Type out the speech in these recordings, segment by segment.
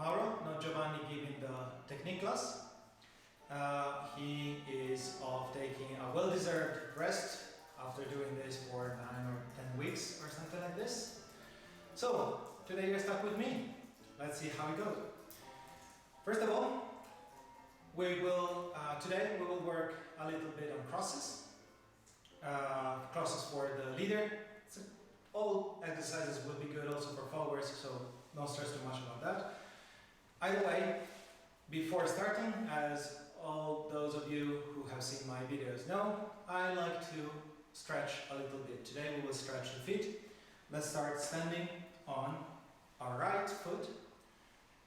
Mauro, not Giovanni, giving the technique class. He is off taking a well-deserved rest after doing this for 9 or 10 weeks or something like this. So, today you're stuck with me. Let's see how it goes. First of all, today we will work a little bit on crosses. Crosses for the leader. All exercises will be good also for followers, so don't stress too much about that. Either way, before starting, as all those of you who have seen my videos know, I like to stretch a little bit. Today we will stretch the feet. Let's start standing on our right foot.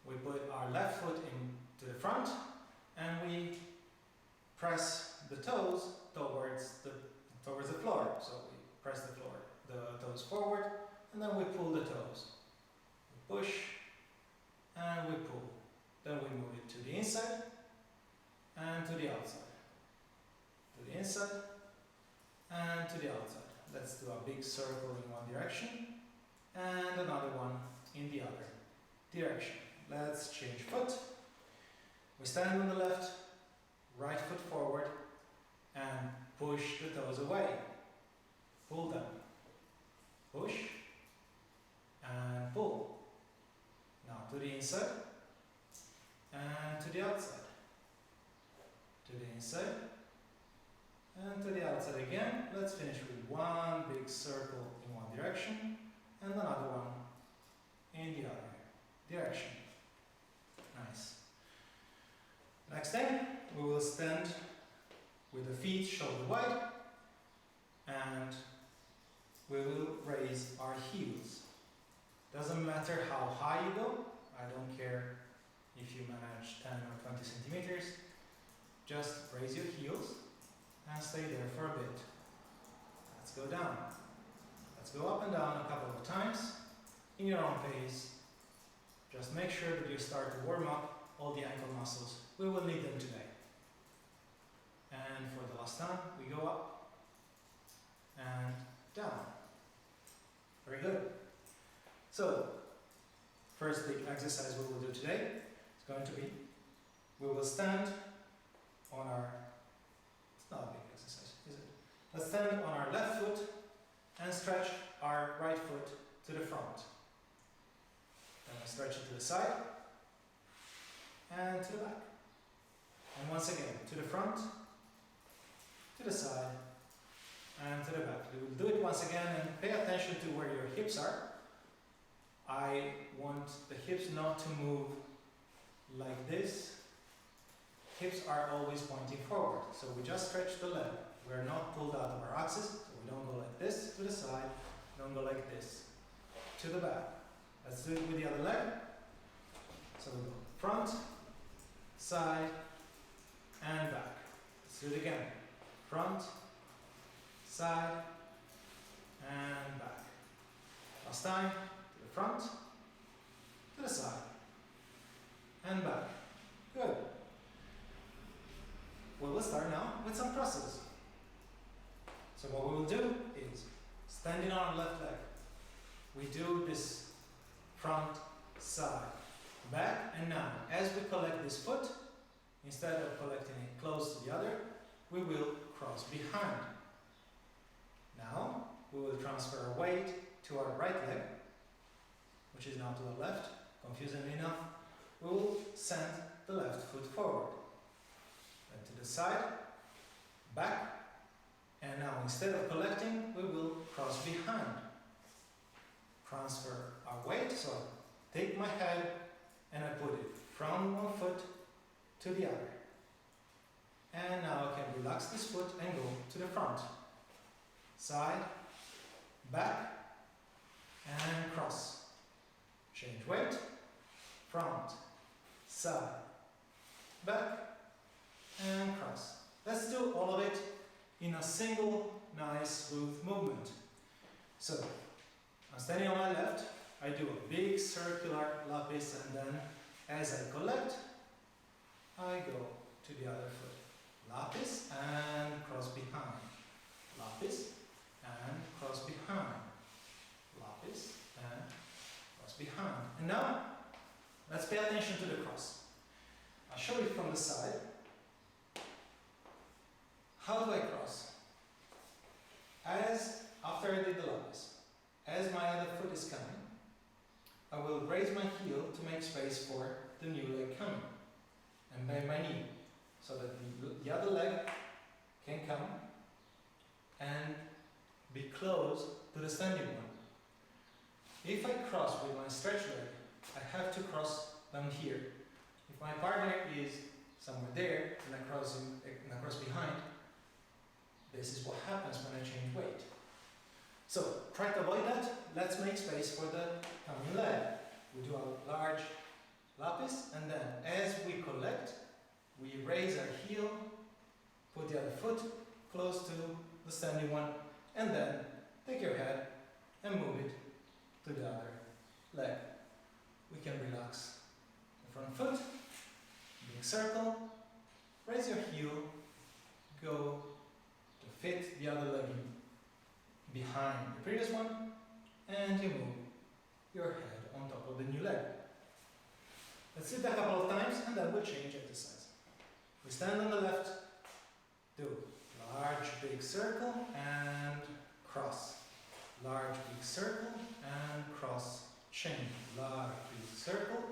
We put our left foot into the front and we press the toes towards the floor. So we press the toes forward, and then we pull the toes. We push and we pull. Then we move it to the inside and to the outside. To the inside and to the outside. Let's do a big circle in one direction and another one in the other direction. Let's change foot. We stand on the left, right foot forward and push the toes away. Pull them. Push and pull. Now to the inside and to the outside. To the inside and to the outside again. Let's finish with one big circle in one direction and another one in the other direction. Nice. Next thing, we will stand with the feet shoulder wide and we will raise our heels. Doesn't matter how high you go, I don't care if you manage 10 or 20 centimeters, just raise your heels and stay there for a bit. Let's go down. Let's go up and down a couple of times in your own pace. Just make sure that you start to warm up all the ankle muscles. We will need them today. And for the last time, we go up and down. Very good. So, first big exercise we will do today is going to be, we will stand on our, it's not a big exercise, is it? Let's stand on our left foot and stretch our right foot to the front. Then we stretch it to the side and to the back. And once again, to the front, to the side, and to the back. We will do it once again and pay attention to where your hips are. I want the hips not to move like this. Hips are always pointing forward. So we just stretch the leg. We're not pulled out of our axis, so we don't go like this to the side, don't go like this to the back. Let's do it with the other leg. So we go front, side, and back. Let's do it again. Front, side, and back. Last time, to the front, to the side, and back. Good. We will start now with some crosses. So what we will do is, standing on our left leg, we do this front, side, back, and now, as we collect this foot, instead of collecting it close to the other, we will cross behind. Now, we will transfer our weight to our right leg, which is now to the left. Confusingly enough, we will send the left foot forward. Then to the side, back, and now instead of collecting, we will cross behind. Transfer our weight, so I take my head and I put it from one foot to the other. And now I can relax this foot and go to the front. Side, back, and cross. Change weight, front, side, back, and cross. Let's do all of it in a single, nice, smooth movement. So, I'm standing on my left, I do a big circular lapis, and then as I collect, I go to the other foot. Lapis and cross behind. Lapis and cross behind. Lapis and cross behind. And now, Let's pay attention to the cross. I'll show you from the side. How do I cross? After I did the lapis, as my other foot is coming, I will raise my heel to make space for the new leg coming, and bend my knee, so that the other leg can come and be close to the standing one. If I cross with my stretch leg, I have to cross down here. If my partner is somewhere there and I cross behind, this is what happens when I change weight. So try to avoid that. Let's make space for the coming leg. We do a large lapis, and then as we collect, we raise our heel, put the other foot close to the standing one, and then take your head and move it to the other leg. We can relax the front foot, big circle, raise your heel, go to fit the other leg behind the previous one, and you move your head on top of the new leg. Let's do that a couple of times, and then we'll change exercise. We stand on the left, do large big circle and cross. Large big circle and cross, change. Large big circle,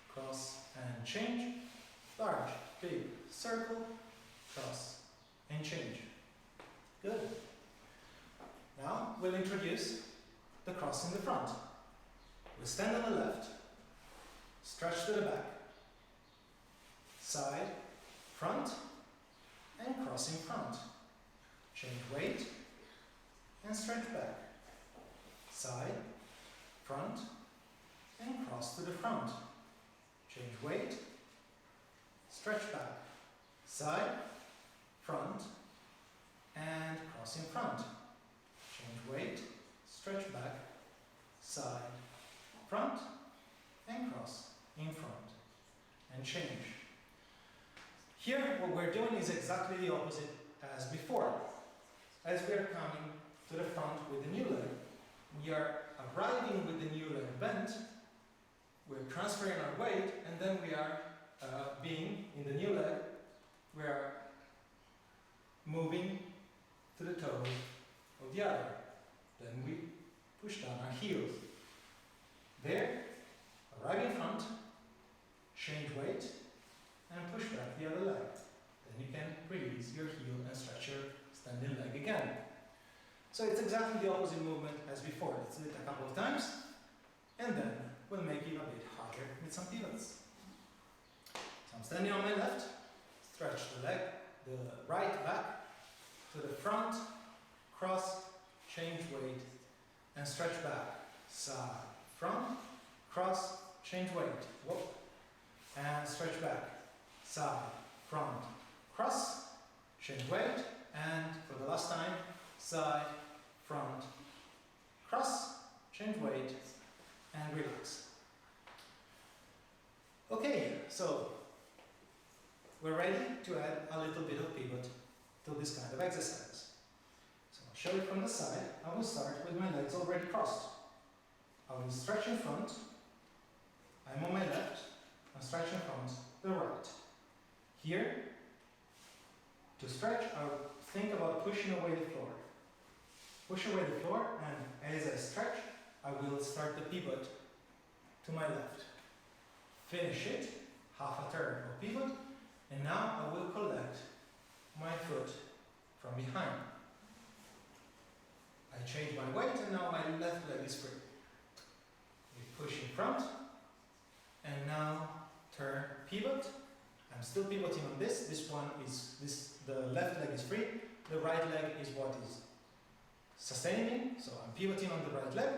cross and change. Large big circle, cross and change. Good. Now we'll introduce the cross in the front. We stand on the left, stretch to the back, side, front, and cross in front. Change weight and stretch back. Side, front, and cross to the front. Change weight, stretch back. Side, front, and cross in front. Change weight, stretch back, side, front, and cross in front. And change. Here, what we're doing is exactly the opposite as before. As we are coming to the front with the new leg, we are arriving with the new leg bent, we're transferring our weight, and then we are being in the new leg, we are moving to the toes of the other. Then we push down our heels. There, arrive in front, change weight, and push back the other leg. Then you can release your heel and stretch your standing leg again. So it's exactly the opposite movement as before. Let's do it a couple of times, and then we'll make it a bit harder with some pivots. So I'm standing on my left, stretch the leg, the right back to the front, cross, change weight, and stretch back. Side, front, cross, change weight. Whoop. And stretch back. Side, front, cross, change weight, and for the last time, side, front, cross, change weight, and relax. Okay, so we're ready to add a little bit of pivot to this kind of exercise. So I'll show you from the side. I will start with my legs already crossed. I will stretch in front. I'm on my left. I stretch in front, the right. Here, to stretch, I will think about pushing away the floor. Push away the floor, and as I stretch, I will start the pivot to my left. Finish it, half a turn of pivot, and now I will collect my foot from behind. I change my weight, and now my left leg is free. We push in front, and now turn, pivot. I'm still pivoting on this. This one is the left leg is free. The right leg is what is sustaining me. So I'm pivoting on the right leg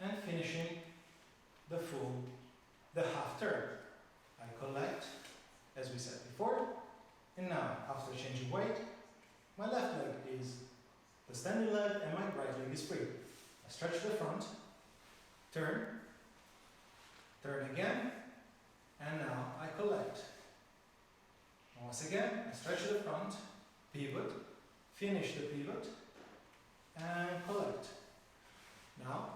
and finishing the half turn. I collect, as we said before, and now after changing weight, my left leg is the standing leg and my right leg is free. I stretch the front, turn again, and now I collect. Once again, I stretch the front, pivot, finish the pivot, and collect. Now,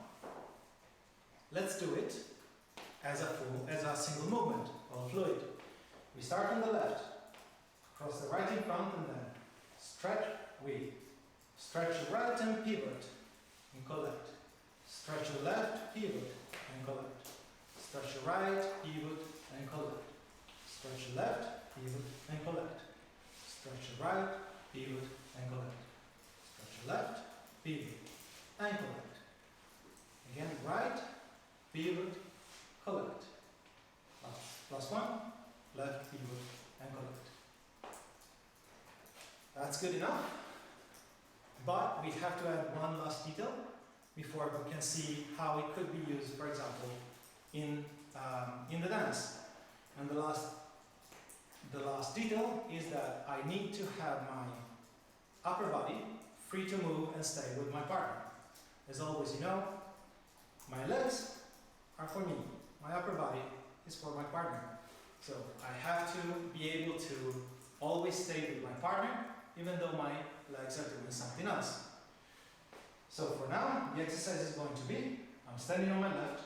let's do it as a single movement, all fluid. We start on the left, cross the right in front and then stretch, we stretch the right and pivot and collect. Stretch the left, pivot and collect. Stretch the right, pivot and collect. Stretch the left, pivot and collect. Stretch the right, pivot and collect. Stretch the left, pivot and collect. Again, right, pivot, collect. Last one, left, pivot and collect. That's good enough, but we have to add one last detail before we can see how it could be used, for example, in the dance. And the last detail is that I need to have my upper body free to move and stay with my partner. As always, you know, my legs are for me. My upper body is for my partner. So I have to be able to always stay with my partner, even though my legs are doing something else. So for now, the exercise is going to be, I'm standing on my left,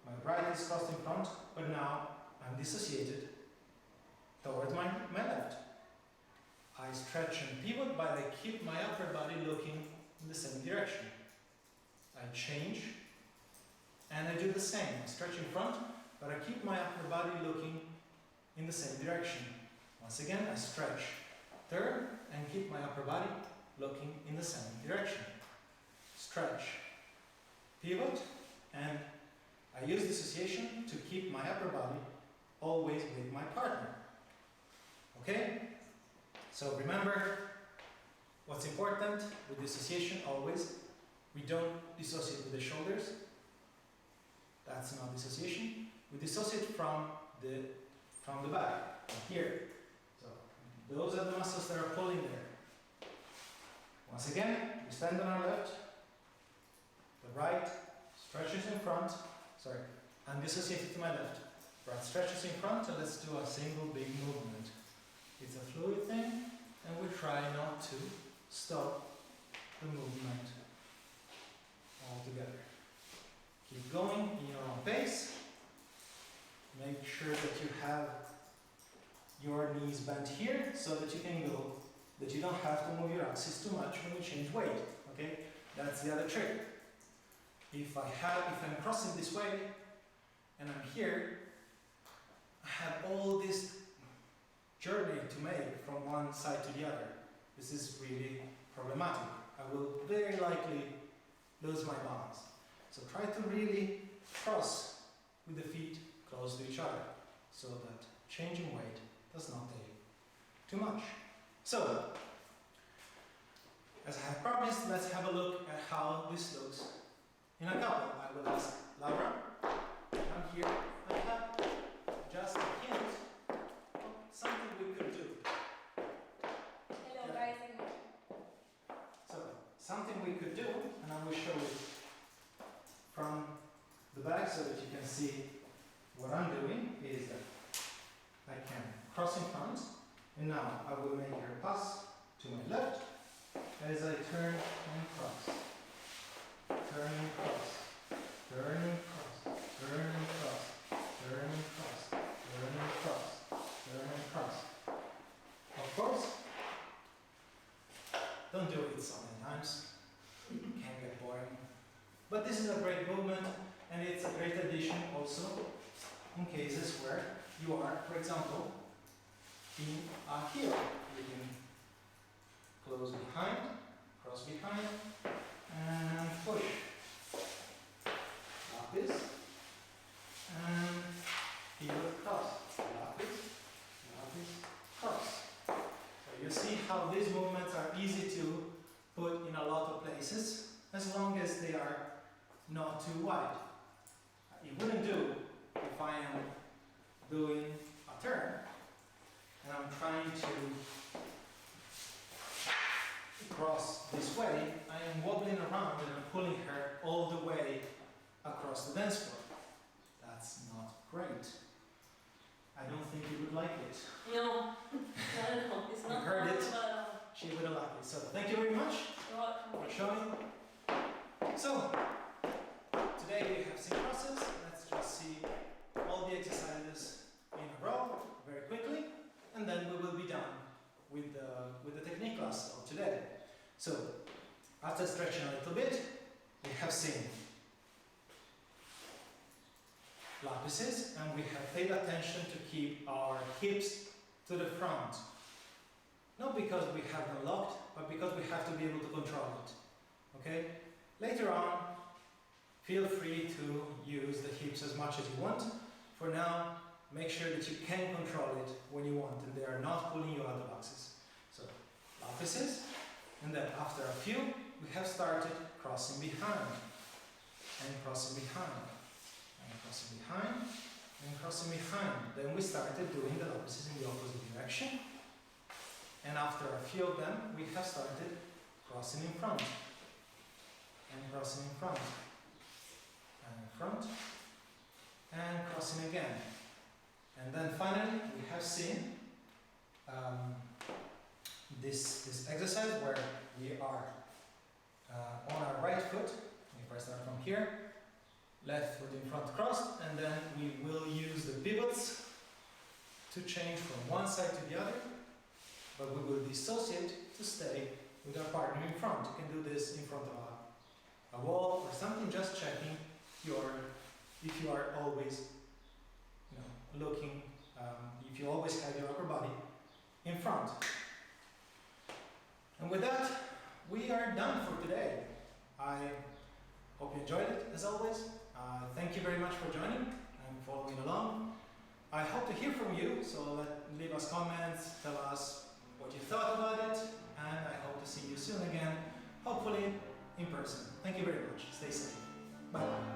my right is crossed in front, but now I'm dissociated towards my left. I stretch and pivot, but I keep my upper body looking in the same direction. I change, and I do the same. I stretch in front, but I keep my upper body looking in the same direction. Once again, I stretch, turn, and keep my upper body looking in the same direction. Stretch, pivot, and I use dissociation to keep my upper body always with my partner. Okay? So remember, what's important with dissociation always, we don't dissociate with the shoulders. That's not dissociation. We dissociate from the back, here. So those are the muscles that are pulling there. Once again, we stand on our left. The right stretches in front. Sorry, I'm dissociated to my left. Right stretches in front, and let's do a single big movement. It's a fluid thing, and we try not to stop the movement altogether. Keep going in your own pace. Make sure that you have your knees bent here so that you can go, that you don't have to move your axis too much when you change weight. Okay? That's the other trick. If I'm crossing this way and I'm here, I have all this journey to make from one side to the other. This is really problematic. I will very likely lose my balance. So try to really cross with the feet close to each other so that changing weight does not take too much. So, as I have promised, let's have a look at how this looks in a couple. I will ask Laura, come here and have just a hint of something we could do. Hello guys. So, something we could do, and I will show it from the back so that you can see what I'm doing, is that I can cross in front, and now I will make her pass to my left as I turn and cross. Turn and cross, turn and cross, turn and cross, turn and cross, turn and cross, turn and cross. Of course, don't do it so many times, it can get boring. But this is a great movement, and it's a great addition also in cases where you are, for example, in a heel. You can close behind, cross behind, and push. Lapis, and heel cross. Lapis, lapis, cross. So you see how these movements are easy to put in a lot of places, as long as they are not too wide. It wouldn't do if I am doing a turn and I'm trying to cross this way. I am wobbling around and I'm pulling her all the way across the dance floor. That's not great. I don't think you would like it. No, it's not. You heard it. She would like it. So thank you very much You're welcome. for showing. So today we have seen crosses. Let's just see the exercises in a row very quickly, and then we will be done with the technique class of today. So, after stretching a little bit, we have seen lapises, and we have paid attention to keep our hips to the front. Not because we have them locked, but because we have to be able to control it. Okay? Later on, feel free to use the hips as much as you want. For now, make sure that you can control it when you want and they are not pulling you out of the boxes. So, lapises, and then after a few, we have started crossing behind, and crossing behind, and crossing behind, and crossing behind. Then we started doing the lapises in the opposite direction. And after a few of them, we have started crossing in front, and crossing in front, and in front, and crossing again. And then finally, we have seen this exercise where we are on our right foot. If I start from here, left foot in front crossed, and then we will use the pivots to change from one side to the other. But we will dissociate to stay with our partner in front. You can do this in front of a wall or something, just checking if you are always looking, if you always have your upper body in front. And with that, we are done for today. I hope you enjoyed it, as always. Thank you very much for joining and following along. I hope to hear from you, so leave us comments, tell us what you thought about it, and I hope to see you soon again, hopefully in person. Thank you very much. Stay safe. Bye-bye.